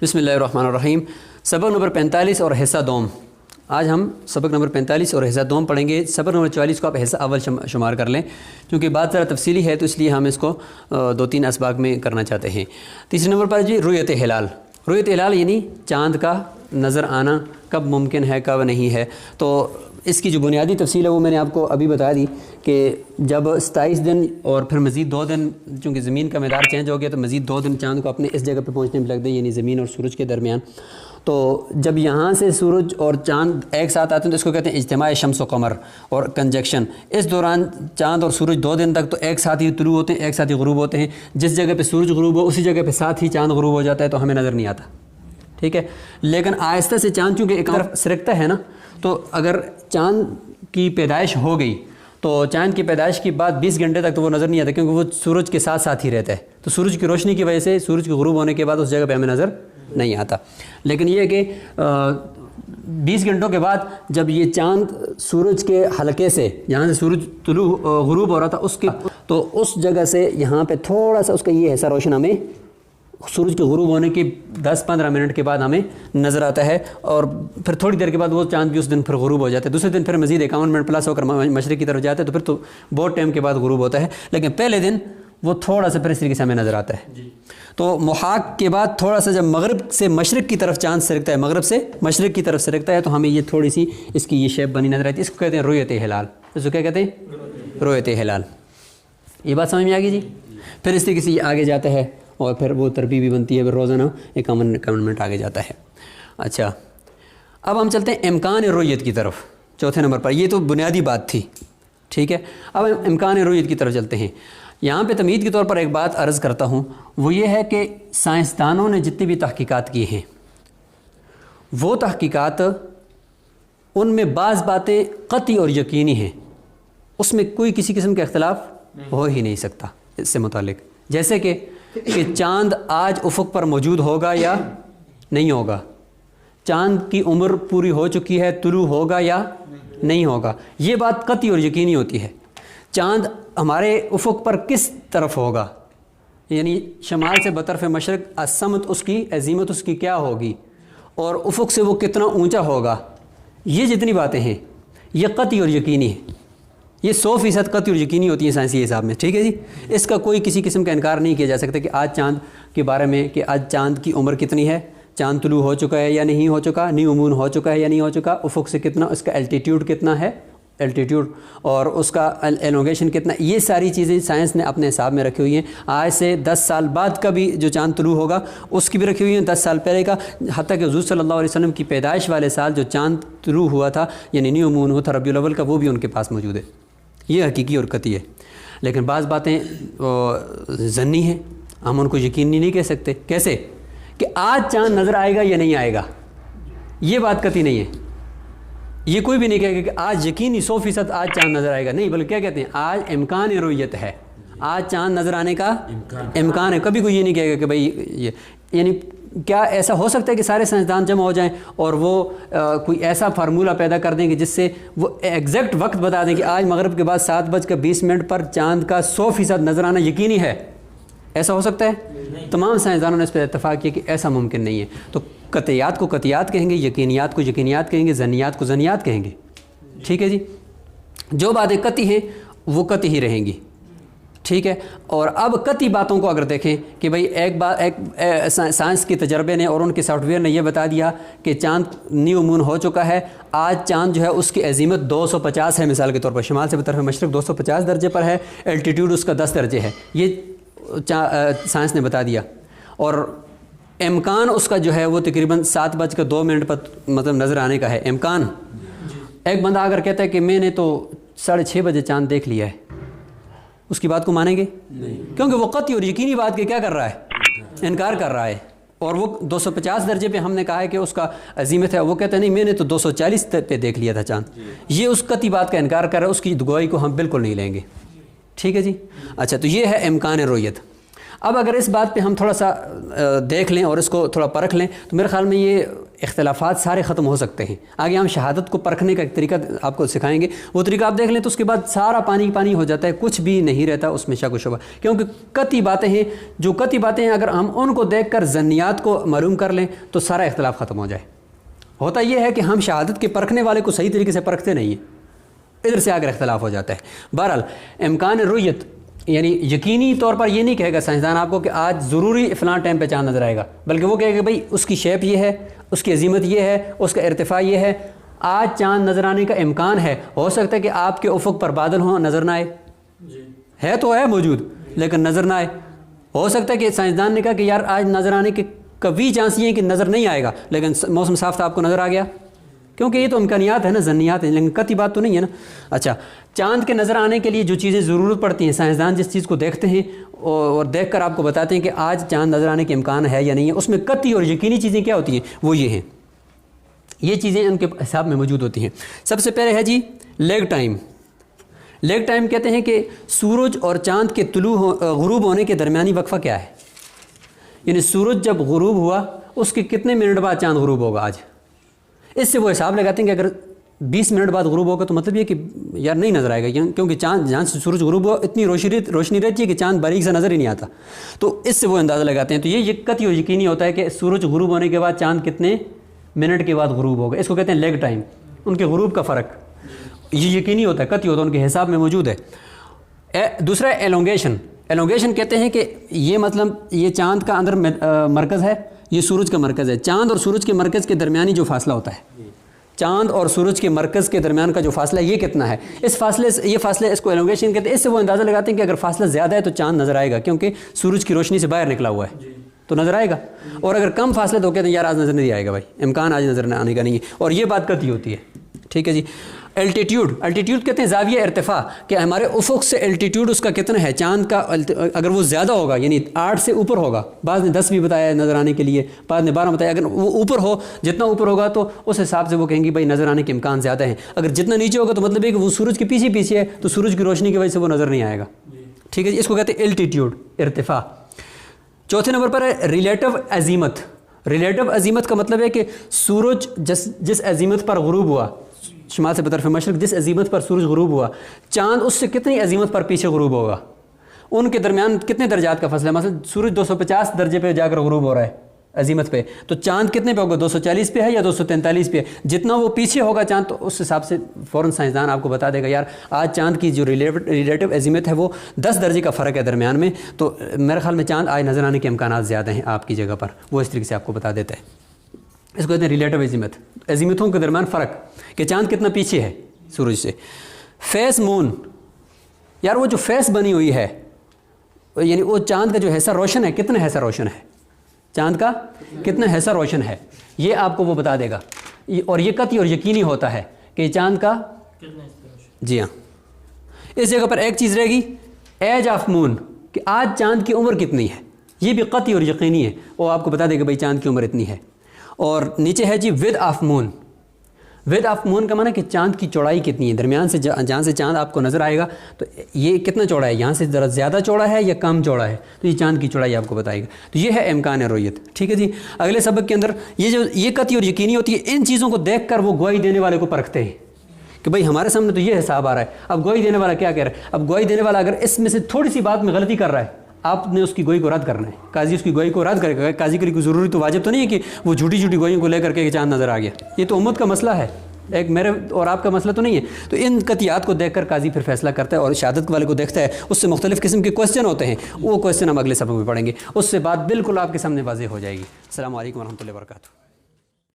بسم اللہ الرحمن الرحیم. سبق نمبر 45 اور حصہ دوم. آج ہم سبق نمبر 45 اور حصہ دوم پڑھیں گے. سبق نمبر 44 کو آپ حصہ اول شمار کر لیں کیونکہ بات ذرا تفصیلی ہے تو اس لیے ہم اس کو 2-3 اسباق میں کرنا چاہتے ہیں. تیسرے نمبر پر جی رؤیت ہلال. رؤیت ہلال یعنی چاند کا نظر آنا کب ممکن ہے کب نہیں ہے. تو اس کی جو بنیادی تفصیل ہے وہ میں نے آپ کو ابھی بتا دی کہ جب 27 دن اور پھر مزید 2 دن چونکہ زمین کا میدان چینج ہو گیا تو مزید 2 دن چاند کو اپنے اس جگہ پہ پہنچنے میں لگ دیں یعنی زمین اور سورج کے درمیان. تو جب یہاں سے سورج اور چاند ایک ساتھ آتے ہیں تو اس کو کہتے ہیں اجتماع شمس و قمر اور کنجکشن. اس دوران چاند اور سورج 2 دن تک تو ایک ساتھ ہی طلوع ہوتے ہیں ایک ساتھ ہی غروب ہوتے ہیں. جس جگہ پہ سورج غروب ہو اسی جگہ پہ ساتھ ہی چاند غروب ہو جاتا ہے تو ہمیں نظر نہیں آتا. ٹھیک ہے, لیکن آہستہ سے چاند چونکہ ایک طرف سرکتا ہے نا, تو اگر چاند کی پیدائش ہو گئی تو چاند کی پیدائش کے بعد 20 گھنٹے تک تو وہ نظر نہیں آتا کیونکہ وہ سورج کے ساتھ ساتھ ہی رہتا ہے. تو سورج کی روشنی کی وجہ سے سورج کے غروب ہونے کے بعد اس جگہ پہ ہمیں نظر نہیں آتا. لیکن یہ ہے کہ 20 گھنٹوں کے بعد جب یہ چاند سورج کے حلقے سے جہاں سے سورج طلوع غروب ہو رہا تھا تو اس جگہ سے یہاں پہ تھوڑا سا اس کا یہ حصہ روشن ہمیں سورج کے غروب ہونے کے 10-15 منٹ کے بعد ہمیں نظر آتا ہے. اور پھر تھوڑی دیر کے بعد وہ چاند بھی اس دن پھر غروب ہو جاتا ہے. دوسرے دن پھر مزید 51 منٹ پلس ہو کر مشرق کی طرف جاتا ہے تو پھر تو بہت ٹائم کے بعد غروب ہوتا ہے. لیکن پہلے دن وہ تھوڑا سا پھر اس طریقے سے ہمیں نظر آتا ہے. تو محاق کے بعد تھوڑا سا جب مغرب سے مشرق کی طرف چاند سرکتا ہے, مغرب سے مشرق کی طرف سرکتا ہے تو ہمیں یہ تھوڑی سی اس کی یہ شیپ بنی نظر آتی ہے. اس کو کہتے ہیں رؤیت ہلال. اس کو کیا کہتے ہیں؟ رؤیت ہلال. یہ بات سمجھ میں آ گئی جی. پھر اس طریقے سے یہ آگے جاتا ہے اور پھر وہ تربیت بھی بنتی ہے, پھر روزانہ 51 منٹ آگے جاتا ہے. اچھا, اب ہم چلتے ہیں امکان رؤیت کی طرف. چوتھے نمبر پر یہ تو بنیادی بات تھی. ٹھیک ہے, اب امکان رؤیت کی طرف چلتے ہیں. یہاں پہ تمہید کے طور پر ایک بات عرض کرتا ہوں, وہ یہ ہے کہ سائنسدانوں نے جتنی بھی تحقیقات کی ہیں وہ تحقیقات ان میں بعض باتیں قطعی اور یقینی ہیں, اس میں کوئی کسی قسم کا اختلاف ہو ہی نہیں سکتا اس سے متعلق. جیسے کہ چاند آج افق پر موجود ہوگا یا نہیں ہوگا, چاند کی عمر پوری ہو چکی ہے, طلوع ہوگا یا نہیں ہوگا, یہ بات قطعی اور یقینی ہوتی ہے. چاند ہمارے افق پر کس طرف ہوگا یعنی شمال سے بطرف مشرق السمت اس کی عظیمت اس کی کیا ہوگی اور افق سے وہ کتنا اونچا ہوگا, یہ جتنی باتیں ہیں یہ قطعی اور یقینی ہیں. یہ 100% قطعی اور یقینی ہوتی ہیں سائنسی حساب میں. ٹھیک ہے جی, اس کا کوئی کسی قسم کا انکار نہیں کیا جا سکتا کہ آج چاند کے بارے میں کہ آج چاند کی عمر کتنی ہے, چاند طلوع ہو چکا ہے یا نہیں ہو چکا, نیو مون ہو چکا ہے یا نہیں ہو چکا, افق سے کتنا, اس کا الٹیٹیوڈ کتنا ہے الٹیٹیوڈ اور اس کا ایلونگیشن کتنا. یہ ساری چیزیں سائنس نے اپنے حساب میں رکھی ہوئی ہیں. آج سے 10 سال بعد کا بھی جو چاند طلوع ہوگا اس کی بھی رکھی ہوئی ہیں, 10 سال پہلے کا, حتیٰ کہ حضور صلی اللہ علیہ وسلم کی پیدائش والے سال جو چاند طلوع ہوا تھا یعنی نیو مون ہوا تھا ربیع الاول کا, وہ بھی ان کے پاس موجود ہے. یہ حقیقی اور قطعی ہے. لیکن بعض باتیں ظنی ہیں, ہم ان کو یقینی نہیں کہہ سکتے. کیسے کہ آج چاند نظر آئے گا یا نہیں آئے گا, یہ بات قطعی نہیں ہے. یہ کوئی بھی نہیں کہے گا کہ آج یقینی 100% آج چاند نظر آئے گا, نہیں, بلکہ کیا کہتے ہیں آج امکان رؤیت ہے, آج چاند نظر آنے کا امکان ہے. کبھی کوئی یہ نہیں کہے گا کہ بھائی یہ, یعنی کیا ایسا ہو سکتا ہے کہ سارے سائنسدان جمع ہو جائیں اور وہ کوئی ایسا فارمولہ پیدا کر دیں کہ جس سے وہ ایگزیکٹ وقت بتا دیں کہ آج مغرب کے بعد 7:20 پر چاند کا 100% نظر آنا یقینی ہے؟ ایسا ہو سکتا ہے؟ تمام سائنسدانوں نے اس پہ اتفاق کیا کہ ایسا ممکن نہیں ہے. تو قطعیات کو قطعیات کہیں گے, یقینیات کو یقینیات کہیں گے, ظنیات کو ظنیات کہیں گے. ٹھیک ہے جی, جو باتیں قطعی ہیں وہ قطعی ہی رہیں گی. ٹھیک ہے, اور اب قطعی باتوں کو اگر دیکھیں کہ بھئی ایک سائنس کے تجربے نے اور ان کے سافٹ ویئر نے یہ بتا دیا کہ چاند نیو مون ہو چکا ہے, آج چاند جو ہے اس کی عظیمت 250 ہے مثال کے طور پر, شمال سے بطرف مشرق 250 درجے پر ہے, الٹیٹیوڈ اس کا 10 درجے ہے, یہ سائنس نے بتا دیا. اور امکان اس کا جو ہے وہ تقریباً 7:02 پر مطلب نظر آنے کا ہے امکان. ایک بندہ اگر کہتا ہے کہ میں نے تو 6:30 بجے چاند دیکھ لیا ہے, اس کی بات کو مانیں گے؟ نہیں, کیونکہ وہ قطعی اور یقینی بات کے کیا کر رہا ہے, انکار کر رہا ہے. اور وہ 250 درجے پہ ہم نے کہا ہے کہ اس کا عظیمت ہے, وہ کہتا ہے نہیں میں نے تو 240 پہ دیکھ لیا تھا چاند. یہ اس قطعی بات کا انکار کر رہا ہے, اس کی گواہی کو ہم بالکل نہیں لیں گے. ٹھیک ہے جی. اچھا, تو یہ ہے امکان رؤیت. اب اگر اس بات پہ ہم تھوڑا سا دیکھ لیں اور اس کو تھوڑا پرکھ لیں تو میرے خیال میں یہ اختلافات سارے ختم ہو سکتے ہیں. آگے ہم شہادت کو پرکھنے کا ایک طریقہ آپ کو سکھائیں گے, وہ طریقہ آپ دیکھ لیں تو اس کے بعد سارا پانی پانی ہو جاتا ہے, کچھ بھی نہیں رہتا اس میں شک و شبہ, کیونکہ قطعی باتیں ہیں. جو قطعی باتیں ہیں اگر ہم ان کو دیکھ کر ظنیات کو معلوم کر لیں تو سارا اختلاف ختم ہو جائے. ہوتا یہ ہے کہ ہم شہادت کے پرکھنے والے کو صحیح طریقے سے پرکھتے نہیں ہیں, ادھر سے اگر اختلاف ہو جاتا ہے. بہرحال امکان رؤیت یعنی یقینی طور پر یہ نہیں کہے گا سائنسدان آپ کو کہ آج ضروری فلاں ٹائم پہ چاند نظر آئے گا, بلکہ وہ کہے گا بھائی اس کی شیپ یہ ہے, اس کی عظیمت یہ ہے, اس کا ارتفاع یہ ہے, آج چاند نظر آنے کا امکان ہے. ہو سکتا ہے کہ آپ کے افق پر بادل ہوں, نظر نہ آئے, ہے تو ہے موجود لیکن نظر نہ آئے. ہو سکتا ہے کہ سائنسدان نے کہا کہ یار آج نظر آنے کے کبھی چانس یہ ہے کہ نظر نہیں آئے گا, لیکن موسم صاف تھا آپ کو نظر آ گیا, کیونکہ یہ تو امکانیات ہے نا, ظنیات ہیں, لیکن قطعی بات تو نہیں ہے نا. اچھا, چاند کے نظر آنے کے لیے جو چیزیں ضرورت پڑتی ہیں, سائنسدان جس چیز کو دیکھتے ہیں اور دیکھ کر آپ کو بتاتے ہیں کہ آج چاند نظر آنے کے امکان ہے یا نہیں ہے, اس میں قطعی اور یقینی چیزیں کیا ہوتی ہیں, وہ یہ ہیں. یہ چیزیں ان کے حساب میں موجود ہوتی ہیں. سب سے پہلے ہے جی لیگ ٹائم. لیگ ٹائم کہتے ہیں کہ سورج اور چاند کے غروب ہونے کے درمیانی وقفہ کیا ہے, یعنی سورج جب غروب ہوا اس کے کتنے منٹ بعد چاند غروب ہوگا آج. اس سے وہ حساب لگاتے ہیں کہ اگر 20 منٹ بعد غروب ہوگا تو مطلب یہ کہ یار نہیں نظر آئے گا, کیونکہ چاند جہاں سے سورج غروب ہوا اتنی روشنی رہتی ہے کہ چاند باریک سے نظر ہی نہیں آتا. تو اس سے وہ اندازہ لگاتے ہیں. تو یہ قطعی اور یقینی ہوتا ہے کہ سورج غروب ہونے کے بعد چاند کتنے منٹ کے بعد غروب ہوگا. اس کو کہتے ہیں لیگ ٹائم, ان کے غروب کا فرق. یہ یقینی ہوتا ہے, قطعی ہوتا ہے, ان کے حساب میں موجود ہے. دوسرا ایلونگیشن. ایلونگیشن کہتے ہیں کہ یہ مطلب یہ چاند کا اندر مرکز ہے, یہ سورج کا مرکز ہے. چاند اور سورج کے مرکز کے درمیانی جو فاصلہ ہوتا ہے, چاند اور سورج کے مرکز کے درمیان کا جو فاصلہ ہے یہ کتنا ہے, اس فاصلے سے, یہ فاصلہ اس کو ایلونگیشن کہتے ہیں. اس سے وہ اندازہ لگاتے ہیں کہ اگر فاصلہ زیادہ ہے تو چاند نظر آئے گا, کیونکہ سورج کی روشنی سے باہر نکلا ہوا ہے تو نظر آئے گا. اور اگر کم فاصلے تو کہتے ہیں یار آج نظر نہیں آئے گا, بھائی امکان آج نظر آنے کا نہیں ہے. اور یہ بات قطعی ہوتی ہے. ٹھیک ہے جی. الٹیٹیوڈ. الٹیٹیوڈ کہتے ہیں زاویہ ارتفاع, کہ ہمارے افق سے الٹیٹیوڈ اس کا کتنا ہے. چاند کا اگر وہ زیادہ ہوگا یعنی 8 سے اوپر ہوگا, بعض نے 10 بھی بتایا نظر آنے کے لیے, بعض نے 12 بتایا. اگر وہ اوپر ہو, جتنا اوپر ہوگا تو اس حساب سے وہ کہیں گے بھائی نظر آنے کے امکان زیادہ ہیں. اگر جتنا نیچے ہوگا تو مطلب ہے کہ وہ سورج کے پیچھے ہے تو سورج کی روشنی کی وجہ سے وہ نظر نہیں آئے گا. ٹھیک ہے جی. اس کو کہتے ہیں الٹیٹیوڈ, ارتفاع. چوتھے نمبر پر ہے ریلیٹو عظیمت. ریلیٹو عظیمت کا مطلب ہے کہ سورج جس عظیمت پر غروب ہوا, شمال سے بطرف مشرق جس عظیمت پر سورج غروب ہوا, چاند اس سے کتنی عظیمت پر پیچھے غروب ہوگا, ان کے درمیان کتنے درجات کا فاصلہ ہے. مثلا سورج 250 درجے پہ جا کر غروب ہو رہا ہے عظیمت پہ, تو چاند کتنے پہ ہوگا, 240 پہ ہے یا 243 پہ. جتنا وہ پیچھے ہوگا چاند تو اس حساب سے فوراً سائنسدان آپ کو بتا دے گا یار آج چاند کی جو ریلیٹو عظیمت ہے وہ 10 درجے کا فرق ہے درمیان میں, تو میرے خیال میں چاند آج نظر آنے کے امکانات زیادہ ہیں آپ کی جگہ پر. وہ اس طریقے سے آپ کو بتا دیتا ہے. اس کو کہتے ہیں ریلیٹو عظیمت, عظیمتوں کے درمیان فرق, کہ چاند کتنا پیچھے ہے سورج سے. فیس مون. یار وہ جو فیس بنی ہوئی ہے یعنی وہ چاند کا جو حصہ روشن ہے, کتنا حصہ روشن ہے, چاند کا کتنا حصہ روشن ہے, یہ آپ کو وہ بتا دے گا. اور یہ قطعی اور یقینی ہوتا ہے کہ چاند کا جی ہاں. اس جگہ پر ایک چیز رہے گی, ایج آف مون, کہ آج چاند کی عمر کتنی ہے. یہ بھی قطعی اور یقینی ہے, وہ آپ کو بتا دے گا بھائی چاند کی عمر اتنی ہے. اور نیچے ہے جی ود آف مون. ود آف مون کا معنی کہ چاند کی چوڑائی کتنی ہے, درمیان سے جہاں سے چاند آپ کو نظر آئے گا تو یہ کتنا چوڑا ہے, یہاں سے ذرا زیادہ چوڑا ہے یا کم چوڑا ہے, تو یہ چاند کی چوڑائی آپ کو بتائے گا. تو یہ ہے امکان رؤیت. ٹھیک ہے جی. اگلے سبق کے اندر یہ قطعی اور یقینی ہوتی ہے, ان چیزوں کو دیکھ کر وہ گواہی دینے والے کو پرکھتے ہیں کہ بھائی ہمارے سامنے تو یہ حساب آ رہا ہے, اب گواہی دینے والا کیا کہہ رہا ہے. اب گواہی دینے والا اگر اس میں سے تھوڑی سی بات میں غلطی کر رہا ہے, آپ نے اس کی گواہی کو رد کرنا ہے. قاضی اس کی گواہی کو رد کرے گا. قاضی کی کوئی ضروری تو واجب تو نہیں ہے کہ وہ جھوٹی گواہیوں کو لے کر کے چاند نظر آ گیا. یہ تو امت کا مسئلہ ہے, ایک میرے اور آپ کا مسئلہ تو نہیں ہے. تو ان قطعیات کو دیکھ کر قاضی پھر فیصلہ کرتا ہے اور شہادت والے کو دیکھتا ہے. اس سے مختلف قسم کے کوسچن ہوتے ہیں, وہ کوسچن ہم اگلے سبق میں پڑھیں گے. اس سے بات بالکل آپ کے سامنے واضح ہو جائے گی. السلام علیکم ورحمۃ اللہ وبرکاتہ.